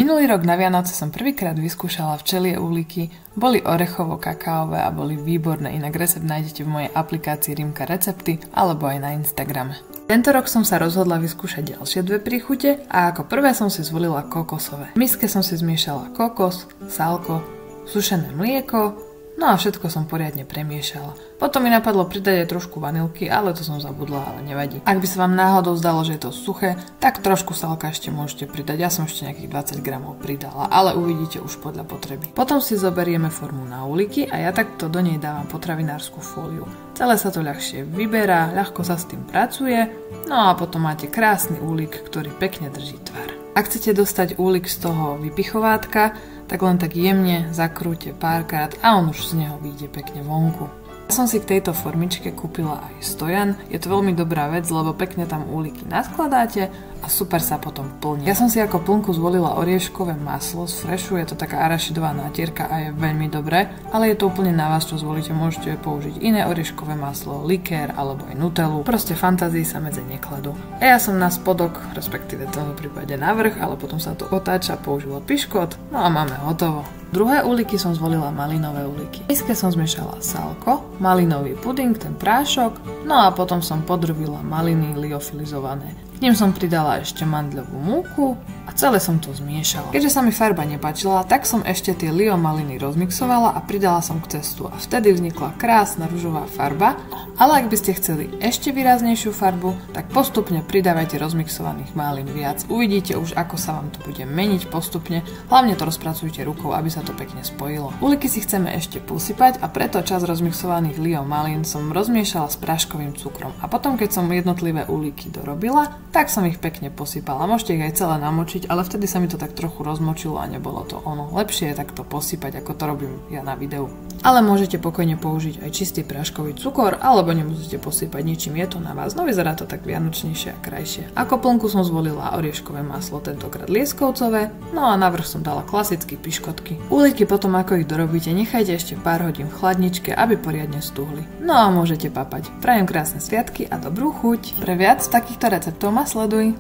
Minulý rok na Vianoce som prvýkrát vyskúšala včelie úliky, boli orechovo-kakaové a boli výborné, inak recept nájdete v mojej aplikácii Rimka recepty alebo aj na Instagrame. Tento rok som sa rozhodla vyskúšať ďalšie dve príchute a ako prvé som si zvolila kokosové. V miske som si zmiešala kokos, sálko, sušené mlieko, no a všetko som poriadne premiešala. Potom mi napadlo pridať aj trošku vanilky, ale to som zabudla, ale nevadí. Ak by sa vám náhodou zdalo, že je to suché, tak trošku sálka ešte môžete pridať. Ja som ešte nejakých 20 gramov pridala, ale uvidíte už podľa potreby. Potom si zoberieme formu na úliky a ja takto do nej dávam potravinárskú fóliu. Celé sa to ľahšie vyberá, ľahko sa s tým pracuje, no a potom máte krásny úlik, ktorý pekne drží tvar. Ak chcete dostať úlik z toho vypichovátka, tak len tak jemne zakrúte párkrát a on už z neho vyjde pekne vonku. Ja som si k tejto formičke kúpila aj stojan, je to veľmi dobrá vec, lebo pekne tam úliky naskladáte a super sa potom plní. Ja som si ako plnku zvolila orieškové maslo z Freshu, je to taká arašidová nátierka a je veľmi dobré, ale je to úplne na vás, čo zvolíte, môžete použiť iné orieškové maslo, likér alebo aj nutellu, proste fantázii sa medze nekladú. A ja som na spodok, respektíve v tomto prípade na vrch, ale potom sa to otáča, použila piškot, no a máme hotovo. Druhé úliky som zvolila malinové úliky. V miske som zmiešala sálko, malinový puding, ten prášok, no a potom som podrobila maliny liofilizované. K ním som pridala ešte mandľovú múku a celé som to zmiešala. Keďže sa mi farba nepáčila, tak som ešte tie lio maliny rozmixovala a pridala som k cestu a vtedy vznikla krásna ružová farba. Ale ak by ste chceli ešte výraznejšiu farbu, tak postupne pridávajte rozmixovaných malín viac. Uvidíte už, ako sa vám to bude meniť postupne, hlavne to rozpracujte rukou, aby sa to pekne spojilo. Úliky si chceme ešte posypať a preto časť rozmixovaných lio malín som rozmiešala s práškovým cukrom a potom keď som jednotlivé úliky dorobila, tak som ich pekne posypala. Môžete ich aj celé namočiť, ale vtedy sa mi to tak trochu rozmočilo a nebolo to ono. Lepšie je takto posypať, ako to robím ja na videu. Ale môžete pokojne použiť aj čistý práškový cukor, alebo nemusíte posypať ničím, je to na vás. No vyzerá to tak vianočnejšie a krajšie. Ako plnku som zvolila orieškové maslo, tentokrát lieskovcové, no a na vrch som dala klasické piškotky. Úliky potom, ako ich dorobíte, nechajte ešte pár hodín v chladničke, aby poriadne stuhli. No a môžete papať. Prajem krásne sviatky a dobrú chuť. Pre viac takýchto receptov ma sleduj.